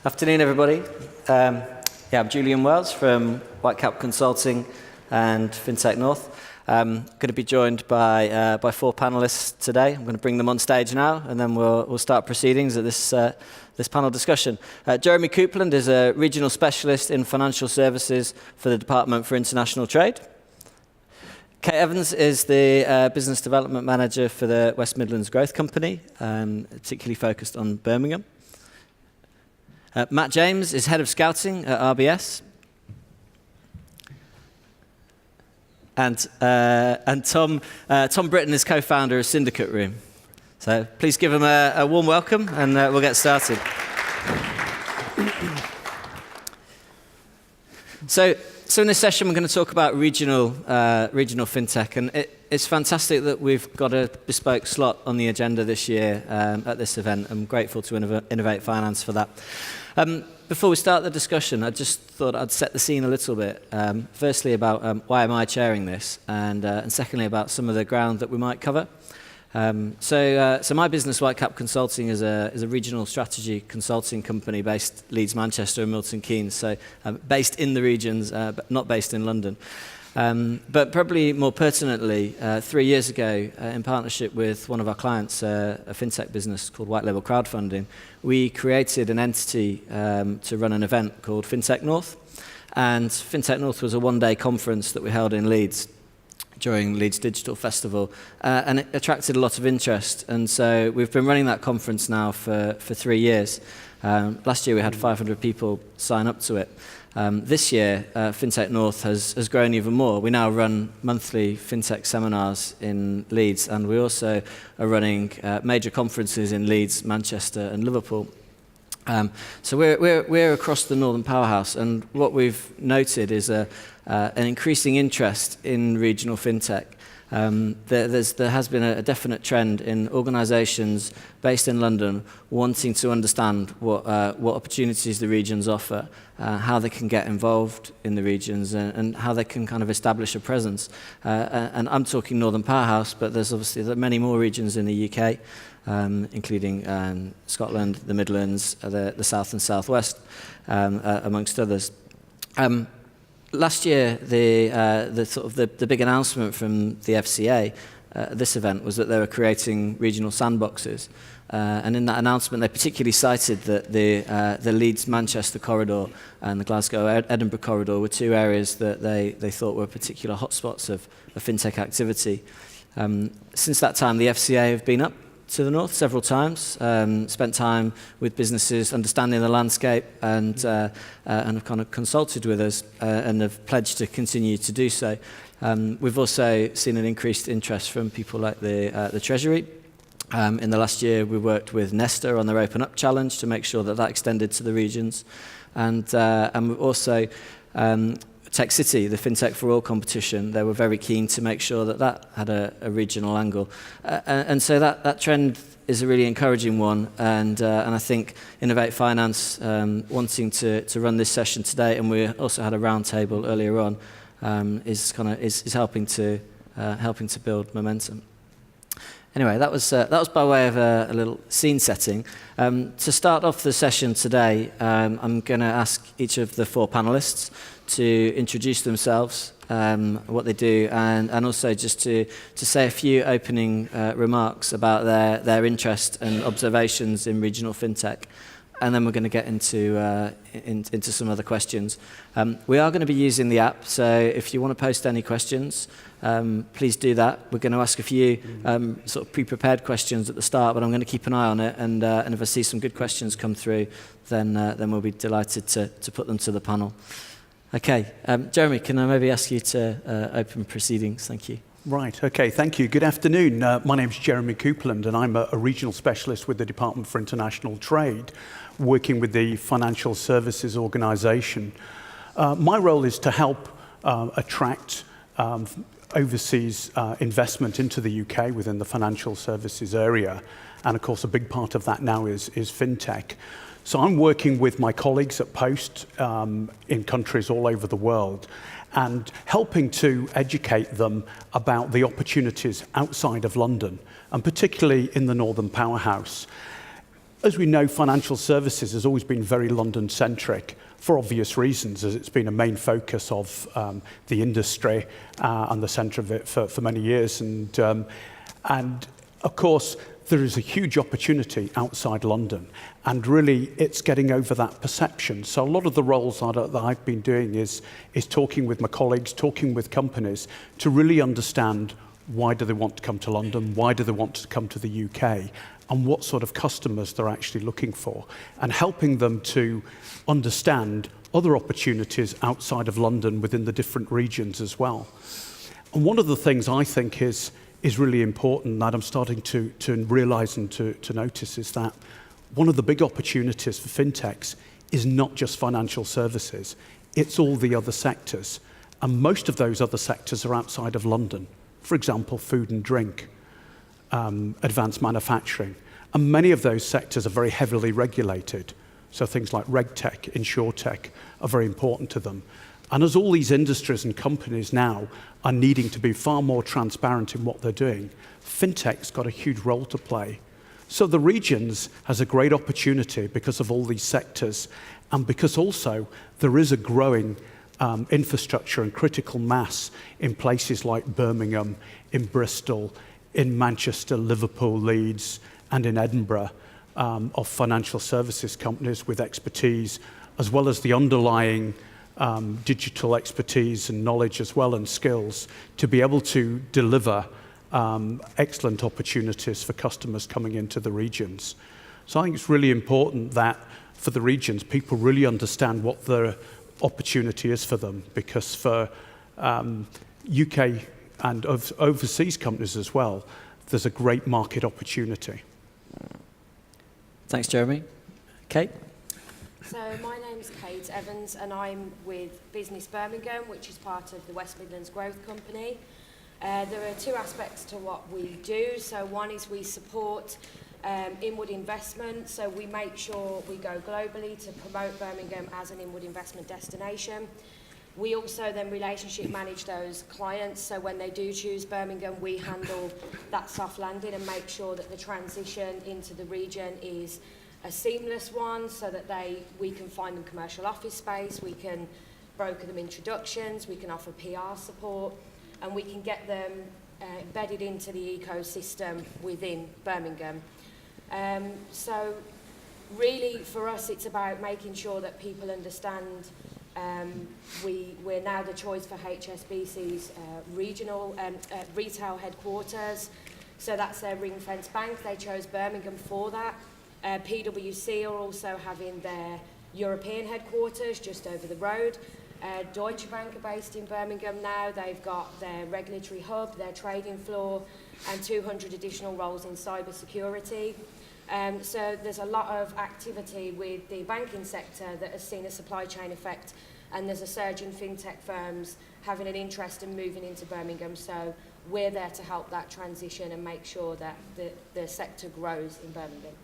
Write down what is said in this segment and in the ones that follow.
Afternoon, everybody. I'm Julian Wells from Whitecap Consulting and FinTech North. I'm going to be joined by four panelists today. I'm going to bring them on stage now, and then we'll start proceedings at this panel discussion. Jeremy Coupland is a regional specialist in financial services for the Department for International Trade. Kate Evans is the business development manager for the West Midlands Growth Company, particularly focused on Birmingham. Matt James is head of scouting at RBS. And Tom Britton is co-founder of SyndicateRoom. So please give him a warm welcome, and we'll get started. So in this session, we're going to talk about regional fintech, and it's fantastic that we've got a bespoke slot on the agenda this year at this event. I'm grateful to Innovate Finance for that. Before we start the discussion, I just thought I'd set the scene a little bit. Firstly, about why am I chairing this, and secondly, about some of the ground that we might cover. So my business, Whitecap Consulting, is a regional strategy consulting company based Leeds, Manchester, and Milton Keynes. So based in the regions, but not based in London. But probably more pertinently, 3 years ago, in partnership with one of our clients, a fintech business called White Label Crowdfunding, we created an entity to run an event called FinTech North. And FinTech North was a one-day conference that we held in Leeds during Leeds Digital Festival, and it attracted a lot of interest. And so we've been running that conference now for 3 years. Last year we had 500 people sign up to it. This year, FinTech North has grown even more. We now run monthly FinTech seminars in Leeds, and we also are running major conferences in Leeds, Manchester, and Liverpool. So we're across the Northern Powerhouse, and what we've noted is an increasing interest in regional FinTech. There has been a definite trend in organisations based in London wanting to understand what opportunities the regions offer, how they can get involved in the regions, and how they can kind of establish a presence. And I'm talking Northern Powerhouse, but there's obviously many more regions in the UK, including Scotland, the Midlands, the South and South-West, amongst others. Last year, the big announcement from the FCA at this event was that they were creating regional sandboxes. And in that announcement, they particularly cited that the Leeds-Manchester corridor and the Glasgow-Edinburgh corridor were two areas that they thought were particular hotspots of fintech activity. Since that time, the FCA have been up to the north several times, spent time with businesses understanding the landscape, and have kind of consulted with us and have pledged to continue to do so. We've also seen an increased interest from people like the Treasury. In the last year, we worked with Nesta on their Open Up Challenge to make sure that extended to the regions. And we've also Tech City, the FinTech for All competition, they were very keen to make sure that had a regional angle. And so that trend is a really encouraging one. And I think Innovate Finance wanting to run this session today, and we also had a roundtable earlier on, is helping to build momentum. Anyway, that was by way of a little scene setting. To start off the session today, I'm going to ask each of the four panelists to introduce themselves, what they do, and also just to say a few opening remarks about their interest and observations in regional fintech. And then we're going to get into some other questions. We are going to be using the app, so if you want to post any questions, please do that. We're going to ask a few sort of pre-prepared questions at the start, but I'm going to keep an eye on it, and if I see some good questions come through, then we'll be delighted to put them to the panel. Okay, Jeremy, can I maybe ask you to open proceedings? Thank you. Right, okay, thank you. Good afternoon. My name's Jeremy Coupland, and I'm a regional specialist with the Department for International Trade, working with the Financial Services Organisation. My role is to help attract overseas investment into the UK within the financial services area. And of course, a big part of that now is FinTech. So I'm working with my colleagues at Post in countries all over the world and helping to educate them about the opportunities outside of London, and particularly in the Northern Powerhouse. As we know, financial services has always been very London-centric for obvious reasons, as it's been a main focus of the industry and the centre of it for many years. And of course, there is a huge opportunity outside London, and really it's getting over that perception. So a lot of the roles that I've been doing is talking with my colleagues, talking with companies to really understand why do they want to come to London, why do they want to come to the UK, and what sort of customers they're actually looking for, and helping them to understand other opportunities outside of London within the different regions as well. And one of the things I think is really important that I'm starting to realise and to notice is that one of the big opportunities for fintechs is not just financial services, it's all the other sectors. And most of those other sectors are outside of London. For example, food and drink, advanced manufacturing. And many of those sectors are very heavily regulated. So things like RegTech, InsurTech are very important to them. And as all these industries and companies now are needing to be far more transparent in what they're doing, fintech's got a huge role to play. So the regions has a great opportunity because of all these sectors, and because also there is a growing infrastructure and critical mass in places like Birmingham, in Bristol, in Manchester, Liverpool, Leeds, and in Edinburgh, of financial services companies with expertise, as well as the underlying digital expertise and knowledge as well, and skills to be able to deliver excellent opportunities for customers coming into the regions. So I think it's really important that for the regions, people really understand what the opportunity is for them, because for UK and overseas companies as well, there's a great market opportunity. Thanks, Jeremy. Kate? So my name's Kate Evans, and I'm with Business Birmingham, which is part of the West Midlands Growth Company. There are two aspects to what we do. So one is we support inward investment, so we make sure we go globally to promote Birmingham as an inward investment destination. We also then relationship manage those clients, so when they do choose Birmingham, we handle that soft landing and make sure that the transition into the region is a seamless one, so that we can find them commercial office space, we can broker them introductions, we can offer PR support, and we can get them embedded into the ecosystem within Birmingham. So really for us it's about making sure that people understand we're now the choice for HSBC's regional retail headquarters, so that's their ring-fence bank. They chose Birmingham for that. PwC are also having their European headquarters just over the road. Deutsche Bank are based in Birmingham now. They've got their regulatory hub, their trading floor, and 200 additional roles in cyber security. So there's a lot of activity with the banking sector that has seen a supply chain effect, and there's a surge in fintech firms having an interest in moving into Birmingham. So we're there to help that transition and make sure that the sector grows in Birmingham.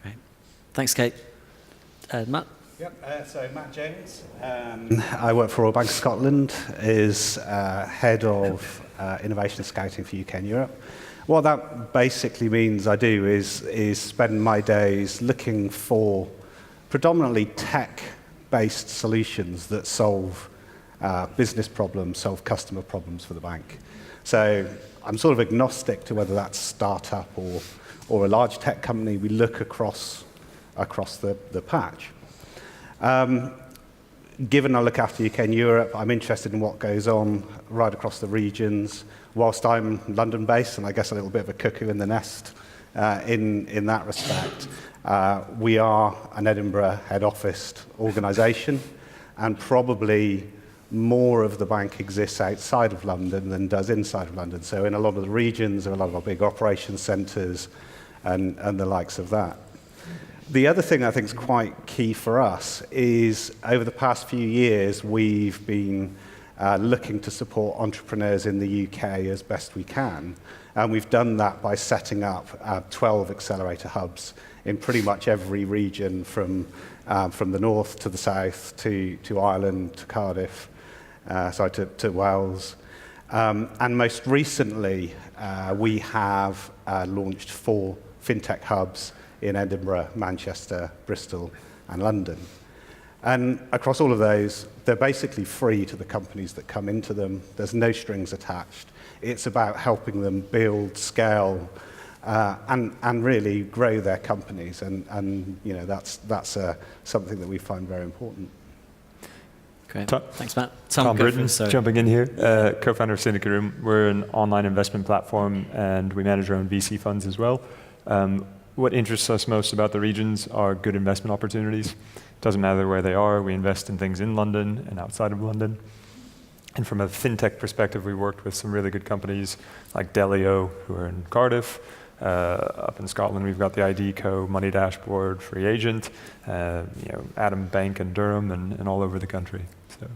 Great. Thanks, Kate. Matt? Yep, so Matt Jones. I work for Royal Bank of Scotland, is head of innovation scouting for UK and Europe. What that basically means I do is spend my days looking for predominantly tech-based solutions that solve business problems, solve customer problems for the bank. So I'm sort of agnostic to whether that's startup or a large tech company. We look across the patch. Given I look after UK and Europe, I'm interested in what goes on right across the regions. Whilst I'm London-based, and I guess a little bit of a cuckoo in the nest in that respect, we are an Edinburgh head office organisation, and probably more of the bank exists outside of London than does inside of London. So in a lot of the regions, there are a lot of our big operations centres and the likes of that. The other thing I think is quite key for us is over the past few years, we've been looking to support entrepreneurs in the UK as best we can. And we've done that by setting up 12 accelerator hubs in pretty much every region from the north to the south to Ireland, to Cardiff, to Wales. And most recently, we have launched 4 fintech hubs in Edinburgh, Manchester, Bristol, and London. And across all of those, they're basically free to the companies that come into them. There's no strings attached. It's about helping them build, scale, and really grow their companies. And you know, that's something that we find very important. Great. Tom, Thanks, Matt. Tom go Britton, for it, jumping in here, co-founder of SyndicateRoom. We're an online investment platform, and we manage our own VC funds as well. What interests us most about the regions are good investment opportunities. Doesn't matter where they are. We invest in things in London and outside of London. And from a fintech perspective, we worked with some really good companies like Delio, who are in Cardiff. Up in Scotland, we've got the ID Co, Money Dashboard, Free Agent, Adam Bank in Durham, and all over the country. So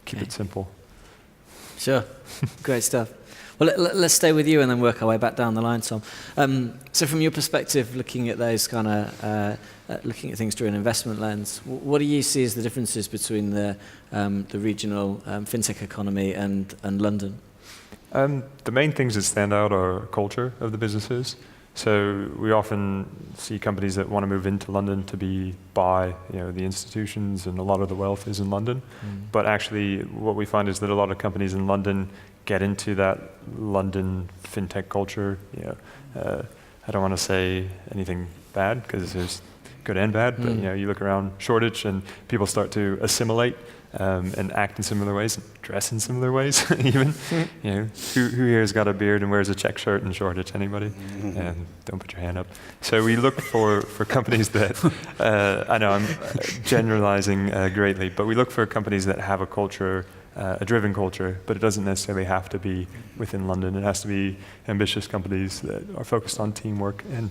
keep it simple. Sure. Great stuff. Well, let's stay with you and then work our way back down the line, Tom. So from your perspective, looking at those kind of, looking at things through an investment lens, what do you see as the differences between the regional fintech economy and London? The main things that stand out are culture of the businesses. So we often see companies that want to move into London to be by the institutions, and a lot of the wealth is in London. But actually, what we find is that a lot of companies in London get into that London fintech culture. I don't want to say anything bad because there's good and bad, but you look around Shoreditch and people start to assimilate and act in similar ways, and dress in similar ways even. Who here has got a beard and wears a check shirt in Shoreditch? Anybody? And don't put your hand up. So we look for companies that, I know I'm generalizing greatly, but we look for companies that have a culture, a driven culture, but it doesn't necessarily have to be within London. It has to be ambitious companies that are focused on teamwork and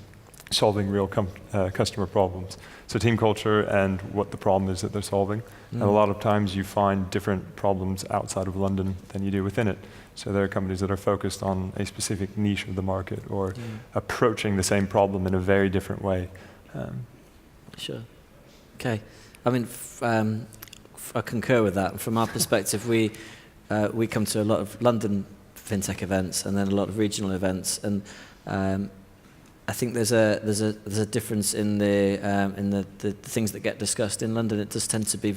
solving real customer problems. So team culture and what the problem is that they're solving. And a lot of times you find different problems outside of London than you do within it. So there are companies that are focused on a specific niche of the market or approaching the same problem in a very different way. Sure. Okay. I mean, I concur with that. From our perspective, we come to a lot of London fintech events and then a lot of regional events, and I think there's a difference in the things that get discussed in London. It does tend to be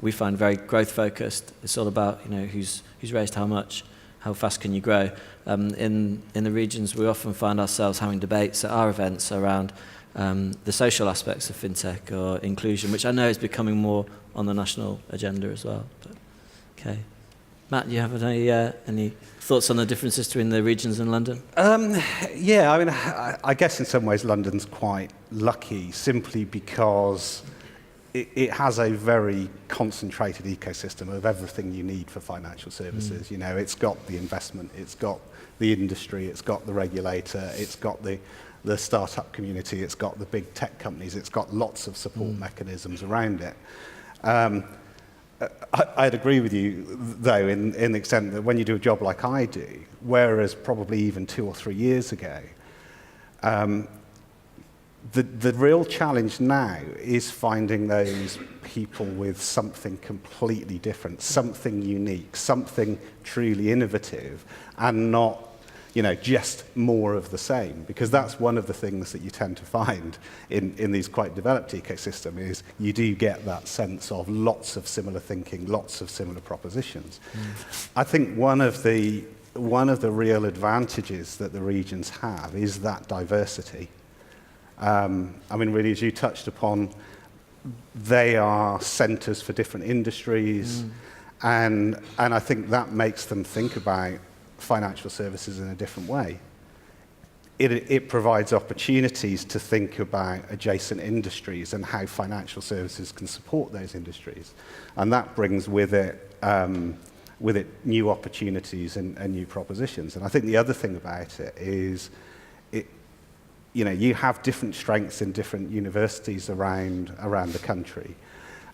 we find very growth focused. It's all about who's raised how much, how fast can you grow. In the regions, we often find ourselves having debates at our events around the social aspects of fintech or inclusion, which I know is becoming more on the national agenda as well. But, okay. Matt, do you have any thoughts on the differences between the regions and London? Yeah, I mean, I guess in some ways London's quite lucky simply because it has a very concentrated ecosystem of everything you need for financial services. It's got the investment, it's got the industry, it's got the regulator, it's got the startup community, it's got the big tech companies, it's got lots of support mechanisms around it. I'd agree with you, though, in the extent that when you do a job like I do, whereas probably even 2 or 3 years ago, the real challenge now is finding those people with something completely different, something unique, something truly innovative, and not just more of the same, because that's one of the things that you tend to find in these quite developed ecosystems is you do get that sense of lots of similar thinking, lots of similar propositions. I think one of the real advantages that the regions have is that diversity. I mean, really, as you touched upon, they are centres for different industries, and I think that makes them think about financial services in a different way. It provides opportunities to think about adjacent industries and how financial services can support those industries, and that brings with it new opportunities and new propositions. And I think the other thing about it is you have different strengths in different universities around the country,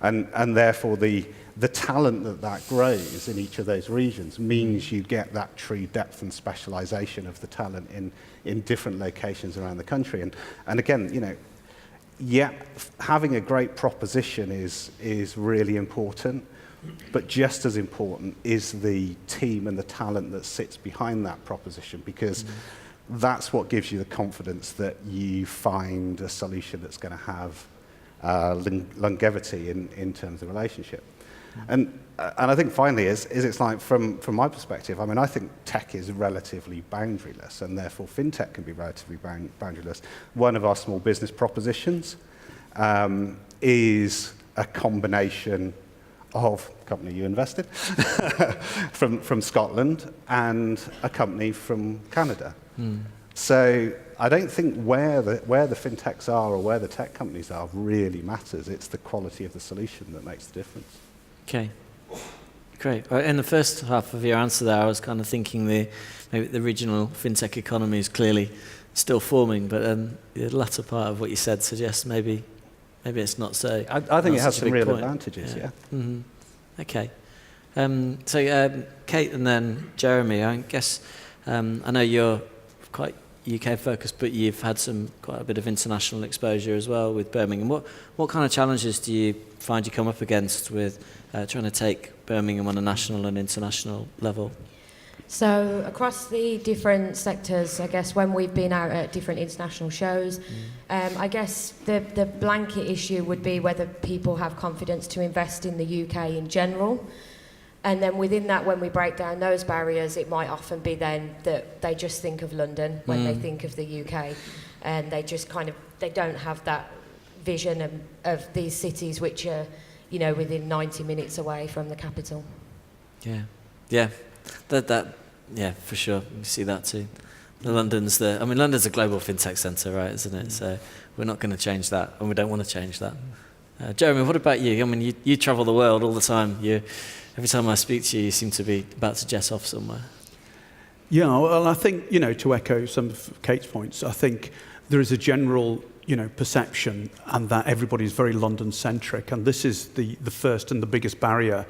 and therefore the talent that grows in each of those regions means you get that true depth and specialization of the talent in different locations around the country. And again, having a great proposition is really important, but just as important is the team and the talent that sits behind that proposition, because that's what gives you the confidence that you find a solution that's going to have longevity in terms of relationship. And I think finally is it's like from my perspective, I mean, I think tech is relatively boundaryless, and therefore fintech can be relatively boundaryless. One of our small business propositions is a combination of a company you invested from Scotland and a company from Canada. So I don't think where the fintechs are or where the tech companies are really matters. It's the quality of the solution that makes the difference. Okay, great. In the first half of your answer there, I was kind of thinking maybe the regional fintech economy is clearly still forming, but the latter part of what you said suggests maybe it's not so. I think it has some real advantages, yeah. Mm-hmm. Okay. So Kate and then Jeremy, I guess, I know you're quite UK focused, but you've had quite a bit of international exposure as well with Birmingham. What kind of challenges do you find you come up against with trying to take Birmingham on a national and international level? So across the different sectors, I guess when we've been out at different international shows, I guess the blanket issue would be whether people have confidence to invest in the UK in general. And then within that, when we break down those barriers, it might often be then that they just think of London when they think of the UK, and they just they don't have that vision of these cities which are, within 90 minutes away from the capital. Yeah, yeah, for sure. You see that too. London's a global fintech centre, right? Isn't it? So we're not going to change that, and we don't want to change that. Jeremy, what about you? I mean, you travel the world all the time. Every time I speak to you, you seem to be about to jet off somewhere. Yeah, well, I think, to echo some of Kate's points, I think there is a general, perception and that everybody's very London-centric, and this is the first and the biggest barrier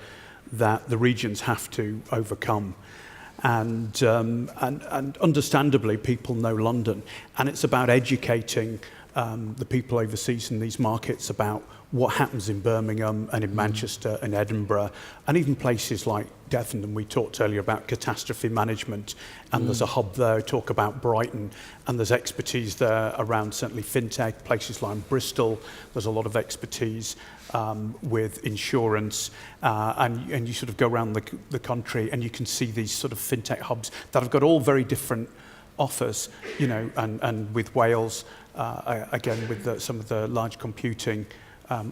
that the regions have to overcome. And understandably, people know London, and it's about educating the people overseas in these markets about what happens in Birmingham and in Manchester and Edinburgh, and even places like Devon. And we talked earlier about catastrophe management, and there's a hub there. Talk about Brighton, and there's expertise there around certainly fintech. Places like Bristol, there's a lot of expertise with insurance, and you sort of go around the country, and you can see these sort of fintech hubs that have got all very different offers, and with Wales, again with some of the large computing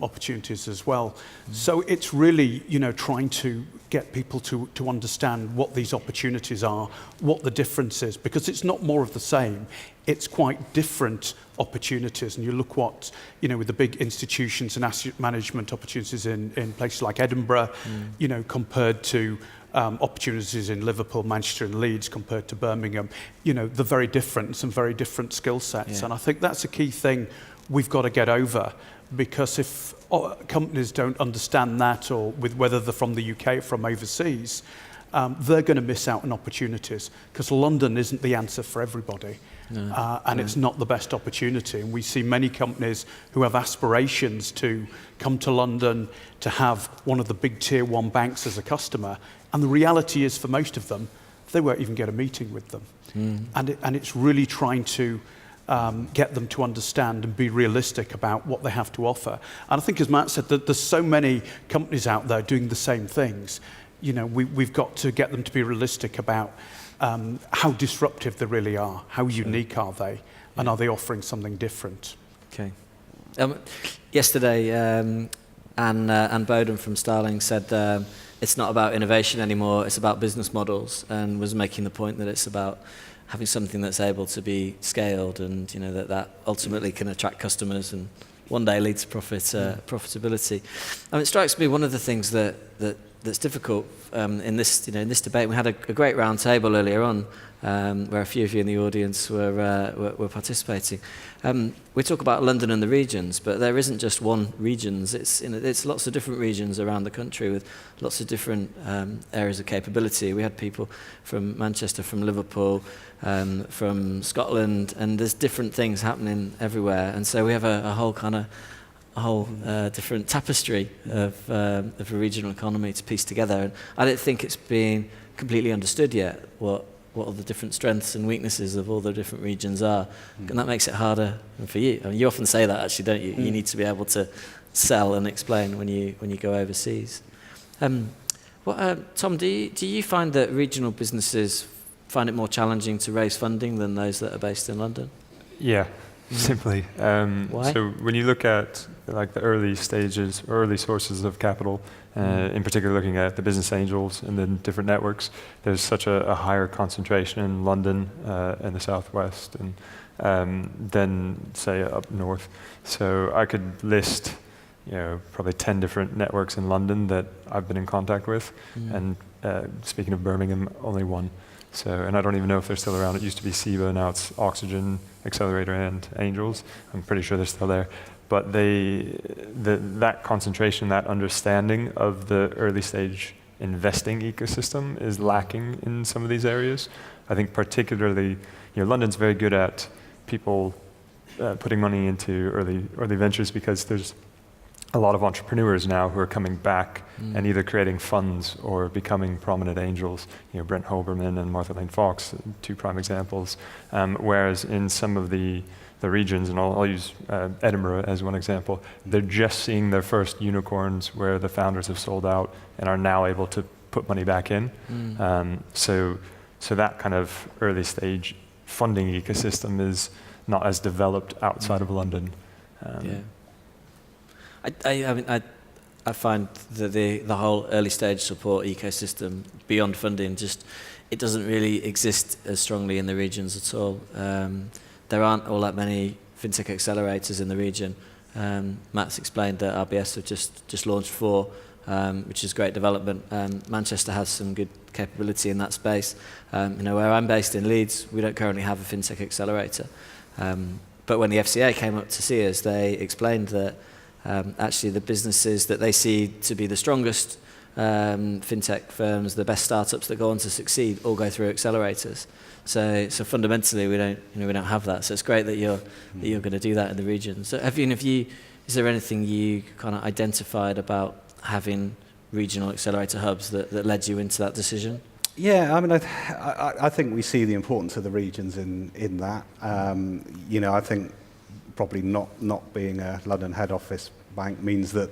opportunities as well. So it's really, trying to get people to understand what these opportunities are, what the difference is, because it's not more of the same. It's quite different opportunities. And you look what, with the big institutions and asset management opportunities in places like Edinburgh, compared to opportunities in Liverpool, Manchester and Leeds compared to Birmingham, they're very different, some very different skill sets. Yeah. And I think that's a key thing we've got to get over, because if companies don't understand that, or with whether they're from the UK or from overseas, they're going to miss out on opportunities, because London isn't the answer for everybody. It's not the best opportunity. And we see many companies who have aspirations to come to London, to have one of the big tier 1 banks as a customer. And the reality is, for most of them, they won't even get a meeting with them. And it's really trying to get them to understand and be realistic about what they have to offer. And I think, as Matt said, that there's so many companies out there doing the same things. We've got to get them to be realistic about how disruptive they really are, how unique are they, and are they offering something different? Okay. Yesterday, Anne Bowden from Starling said it's not about innovation anymore, it's about business models, and was making the point that it's about having something that's able to be scaled, and that ultimately can attract customers and one day lead to profitability. It strikes me one of the things that's difficult in this debate. We had a great round table earlier on where a few of you in the audience were participating. We talk about London and the regions, but there isn't just one regions. It's lots of different regions around the country with lots of different areas of capability. We had people from Manchester, from Liverpool, from Scotland, and there's different things happening everywhere. And so we have a whole different tapestry of a regional economy to piece together. And I don't think it's being completely understood yet what what all the different strengths and weaknesses of all the different regions are, and that makes it harder for you. I mean, you often say that, actually, don't you? You need to be able to sell and explain when you go overseas. Tom, do you find that regional businesses find it more challenging to raise funding than those that are based in London? Yeah, simply. Why? So when you look at like the early stages, early sources of capital, in particular looking at the business angels and then different networks, there's such a higher concentration in London and the southwest than say up north. So I could list probably 10 different networks in London that I've been in contact with, and speaking of Birmingham, only one. So, and I don't even know if they're still around. It used to be SEBA, now it's Oxygen, Accelerator, and Angels. I'm pretty sure they're still there. But that concentration, that understanding of the early stage investing ecosystem is lacking in some of these areas. I think particularly, London's very good at people putting money into early ventures because there's a lot of entrepreneurs now who are coming back and either creating funds or becoming prominent angels. Brent Hoberman and Martha Lane Fox, two prime examples. Whereas in some of the regions, and I'll use Edinburgh as one example, they're just seeing their first unicorns where the founders have sold out and are now able to put money back in. So that kind of early stage funding ecosystem is not as developed outside of London. I find that the whole early stage support ecosystem beyond funding it doesn't really exist as strongly in the regions at all. There aren't all that many fintech accelerators in the region. Matt's explained that RBS have just launched 4, which is great development. Manchester has some good capability in that space. Where I'm based in Leeds, we don't currently have a fintech accelerator. But when the FCA came up to see us, they explained that actually the businesses that they see to be the strongest fintech firms, the best startups that go on to succeed, all go through accelerators. So fundamentally, we don't have that. So it's great that you're going to do that in the region. So is there anything you kind of identified about having regional accelerator hubs that led you into that decision? Yeah, I mean, I think we see the importance of the regions in that. I think probably not being a London head office bank means that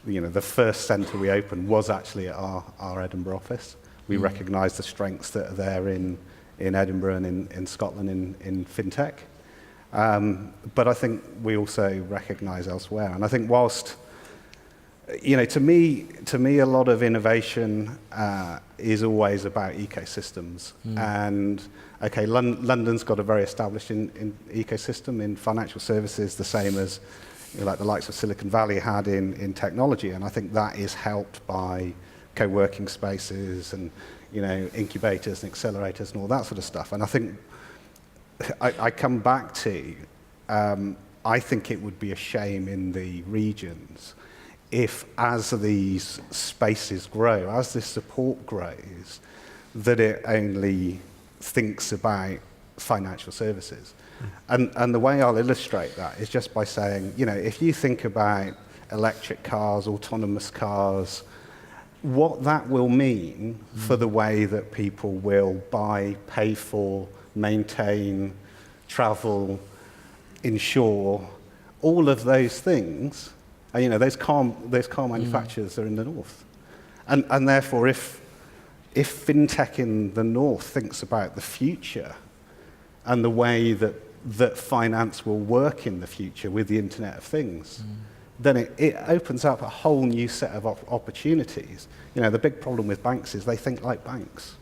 the first centre we opened was actually at our Edinburgh office. We recognise the strengths that are there in Edinburgh and in Scotland in fintech. But I think we also recognise elsewhere. And I think whilst, to me, a lot of innovation is always about ecosystems. And okay, London's got a very established ecosystem in financial services, the same as like the likes of Silicon Valley had in technology. And I think that is helped by co-working spaces and incubators and accelerators and all that sort of stuff. And I think I come back to, I think it would be a shame in the regions if, as these spaces grow, as this support grows, that it only thinks about financial services. And the way I'll illustrate that is just by saying, if you think about electric cars, autonomous cars, what that will mean for the way that people will buy, pay for, maintain, travel, insure, all of those things. Those car manufacturers are in the north. And therefore, if fintech in the north thinks about the future and the way that finance will work in the future with the Internet of Things, then it opens up a whole new set of opportunities. The big problem with banks is they think like banks.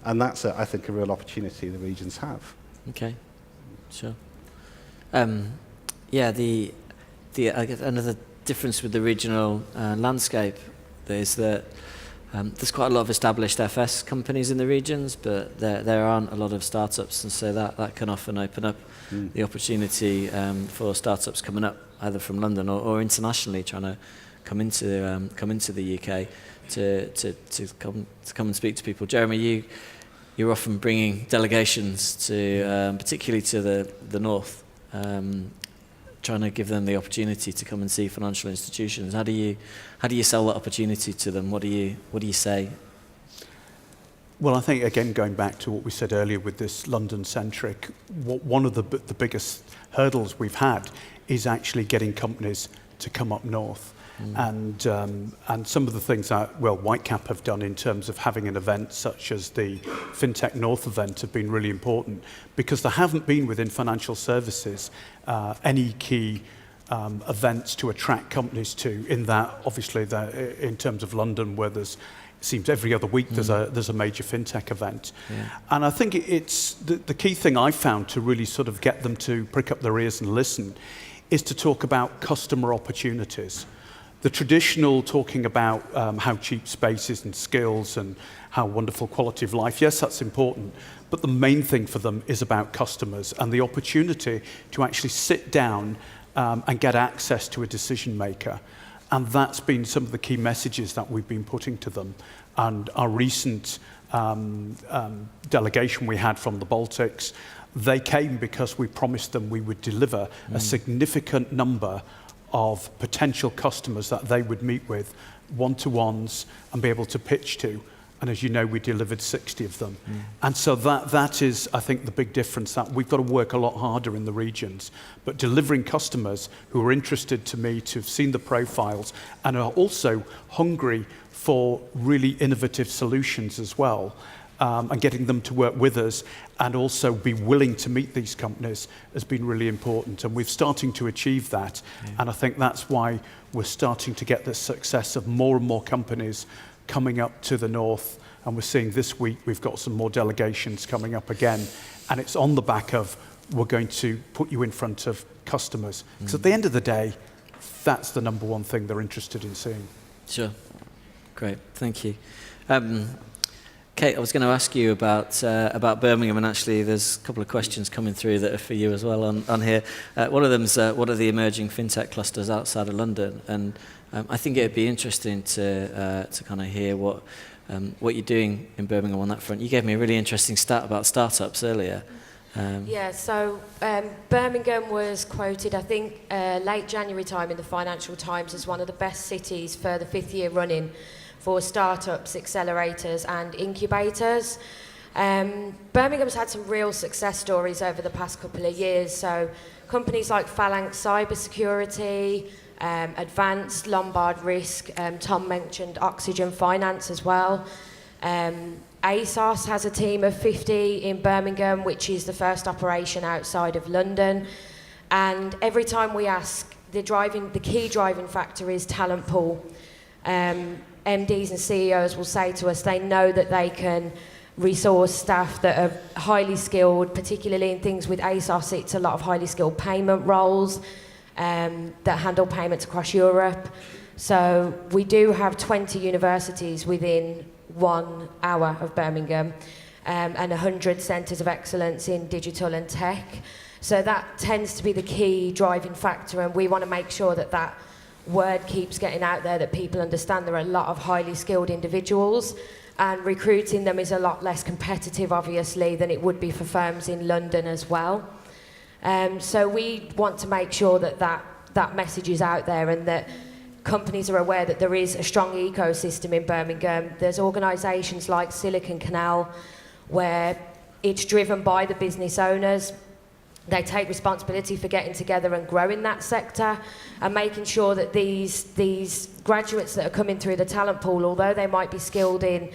And that's, I think, a real opportunity the regions have. Okay, sure. I guess another difference with the regional landscape is that there's quite a lot of established FS companies in the regions, but there aren't a lot of startups, and so that can often open up the opportunity for startups coming up either from London or internationally, trying to come into the UK to come and speak to people. Jeremy, you're often bringing delegations to particularly to the north. Trying to give them the opportunity to come and see financial institutions. How do you sell that opportunity to them? What do you say? Well, I think, again, going back to what we said earlier with this London-centric, one of the biggest hurdles we've had is actually getting companies to come up north. And some of the things that, well, Whitecap have done in terms of having an event such as the FinTech North event have been really important, because there haven't been within financial services any key events to attract companies to, in that, obviously, in terms of London, where it seems every other week there's a major FinTech event. Yeah. And I think it's the key thing I found to really sort of get them to prick up their ears and listen is to talk about customer opportunities. The traditional talking about how cheap space is and skills and how wonderful quality of life, yes, that's important, but the main thing for them is about customers and the opportunity to actually sit down and get access to a decision maker. And that's been some of the key messages that we've been putting to them. And our recent delegation we had from the Baltics, they came because we promised them we would deliver a significant number of potential customers that they would meet with, one-to-ones, and be able to pitch to. And as you know, we delivered 60 of them. And so that is, I think, the big difference, that we've got to work a lot harder in the regions. But delivering customers who are interested to meet, who've seen the profiles, and are also hungry for really innovative solutions as well, and getting them to work with us and also be willing to meet these companies has been really important. And we're starting to achieve that. And I think that's why we're starting to get the success of more and more companies coming up to the north. And we're seeing this week we've got some more delegations coming up again. And it's on the back of, we're going to put you in front of customers. Because at the end of the day, that's the number one thing they're interested in seeing. Sure. Great. Thank you. Kate, I was going to ask you about Birmingham, and actually there's a couple of questions coming through that are for you as well on here. One of them's what are the emerging fintech clusters outside of London? And I think it'd be interesting to kind of hear what you're doing in Birmingham on that front. You gave me a really interesting stat about startups earlier. So Birmingham was quoted, I think, late January time in the Financial Times as one of the best cities for the 5th year running for startups, accelerators and incubators. Birmingham's had some real success stories over the past couple of years. So companies like Phalanx Cybersecurity, Advanced, Lombard Risk, Tom mentioned Oxygen Finance as well. ASOS has a team of 50 in Birmingham, which is the first operation outside of London. And every time we ask, the key driving factor is talent pool. MDs and CEOs will say to us they know that they can resource staff that are highly skilled, particularly in things with ASOS. It's a lot of highly skilled payment roles that handle payments across Europe. So we do have 20 universities within 1 hour of Birmingham, and 100 centres of excellence in digital and tech. So that tends to be the key driving factor, and we want to make sure that that word keeps getting out there, that people understand there are a lot of highly skilled individuals, and recruiting them is a lot less competitive, obviously, than it would be for firms in London as well. So we want to make sure that that message is out there, and that companies are aware that there is a strong ecosystem in Birmingham. There's organisations like Silicon Canal, where it's driven by the business owners. They take responsibility for getting together and growing that sector and making sure that these graduates that are coming through the talent pool, although they might be skilled in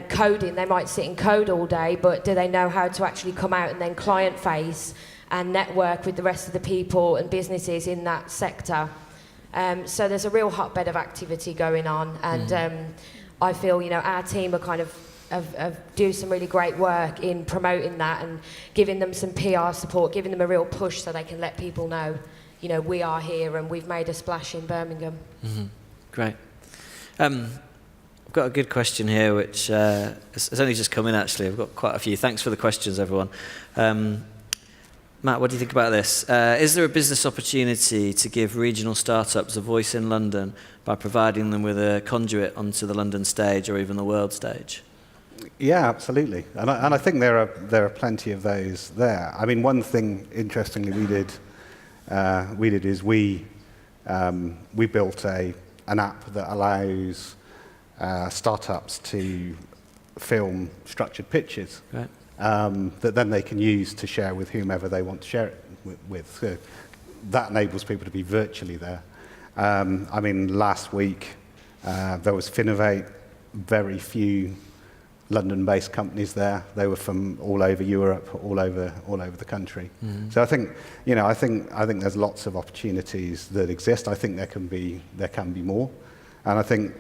coding, they might sit in code all day, but do they know how to actually come out and then client face and network with the rest of the people and businesses in that sector? So there's a real hotbed of activity going on, and I feel, our team are kind of do some really great work in promoting that and giving them some PR support, giving them a real push so they can let people know, we are here and we've made a splash in Birmingham. Mm-hmm. Great. I've got a good question here, which has only just come in, actually. I've got quite a few. Thanks for the questions, everyone. Matt, what do you think about this? Is there a business opportunity to give regional startups a voice in London by providing them with a conduit onto the London stage or even the world stage? Yeah, absolutely, and I think there are plenty of those there. I mean, one thing interestingly we did is we built an app that allows startups to film structured pitches Right. that then they can use to share with whomever they want to share it with. So that enables people to be virtually there. I mean, last week there was Finovate, very few London-based companies there. They were from all over Europe, all over the country. So I think, I think there's lots of opportunities that exist. I think there can be more, and I think,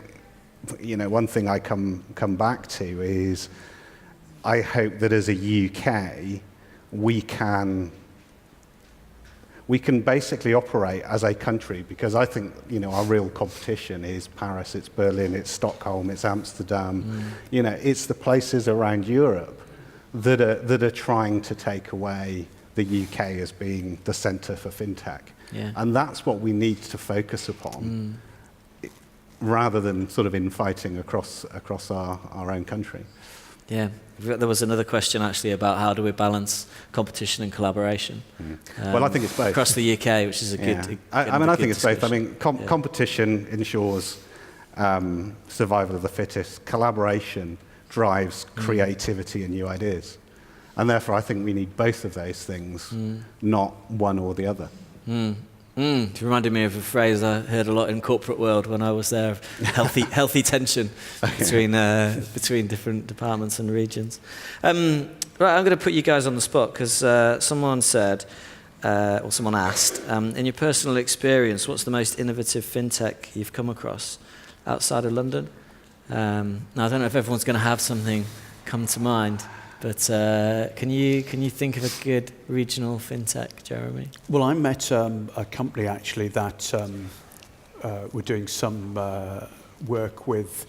one thing I come back to is I hope that as a UK we can basically operate as a country, because I think, our real competition is Paris, it's Berlin, it's Stockholm, it's Amsterdam. It's the places around Europe that are trying to take away the UK as being the centre for fintech. Yeah. And that's what we need to focus upon, rather than sort of infighting across our own country. Yeah, there was another question actually about how do we balance competition and collaboration. Well, I think it's both. Across the UK, which is a good. I think it's both. I discussion. mean, competition ensures survival of the fittest. Collaboration drives creativity and new ideas. And therefore, I think we need both of those things, not one or the other. It reminded me of a phrase I heard a lot in corporate world when I was there: healthy tension between different departments and regions. Right, I'm going to put you guys on the spot because someone said, or someone asked, in your personal experience, what's the most innovative fintech you've come across outside of London? Now I don't know if everyone's going to have something come to mind. But can you think of a good regional fintech, Jeremy? Well, I met a company actually that were doing some work with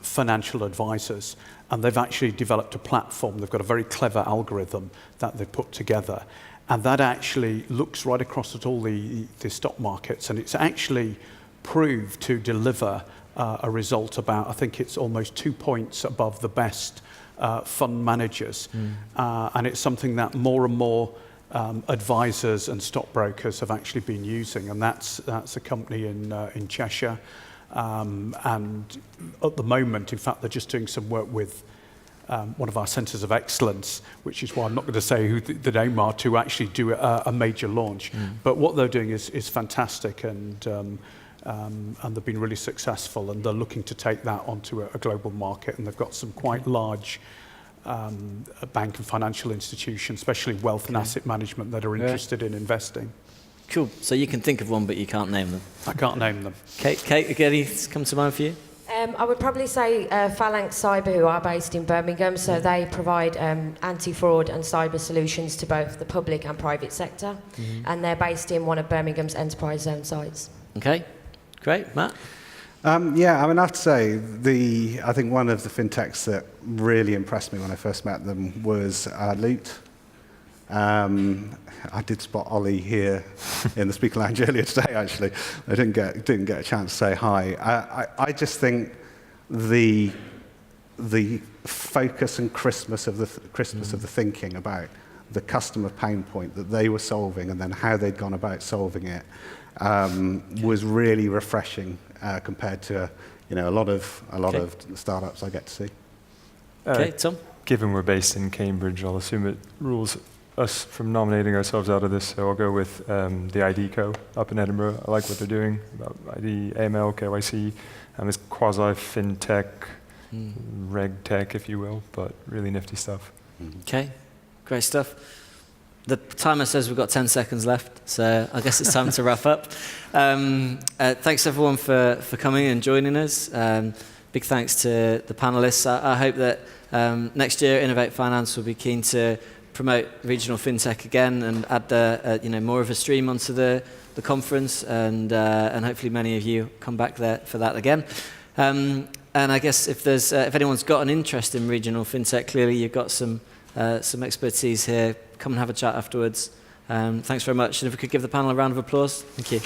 financial advisors, and they've actually developed a platform. They've got a very clever algorithm that they've put together, and that actually looks right across at all the stock markets, and it's actually proved to deliver a result about, I think it's almost 2 points above the best fund managers, and it's something that more and more advisors and stockbrokers have actually been using, and that's a company in Cheshire, and at the moment, in fact, they're just doing some work with one of our centres of excellence, which is why I'm not going to say who the name are, to actually do a major launch. But what they're doing is fantastic, and they've been really successful, and they're looking to take that onto a global market, and they've got some quite large bank and financial institutions, especially wealth and asset management, that are interested in investing. Cool. So you can think of one, but you can't name them. I can't name them. Kate, any come to mind for you? I would probably say Phalanx Cyber, who are based in Birmingham, so they provide anti-fraud and cyber solutions to both the public and private sector, and they're based in one of Birmingham's enterprise zone sites. Okay, great. Matt? Yeah, I mean, I have to say, I think one of the fintechs that really impressed me when I first met them was Loot. I did spot Ollie here in the speaker lounge earlier today, actually. I didn't get a chance to say hi. I just think the focus and crispness of the thinking about the customer pain point that they were solving, and then how they'd gone about solving it, was really refreshing compared to a lot of startups I get to see. Okay, Tom? Given we're based in Cambridge, I'll assume it rules us from nominating ourselves out of this, so I'll go with the ID Co. up in Edinburgh. I like what they're doing about ID, AML, KYC, and it's quasi-fintech, reg tech, if you will, but really nifty stuff. Okay, great stuff. The timer says we've got 10 seconds left, so I guess it's time to wrap up. Thanks everyone for coming and joining us. Big thanks to the panelists. I hope that next year Innovate Finance will be keen to promote regional fintech again and add more of a stream onto the conference, and hopefully many of you come back there for that again. And I guess if anyone's got an interest in regional fintech, clearly you've got some expertise here. Come and have a chat afterwards. Thanks very much. And if we could give the panel a round of applause. Thank you.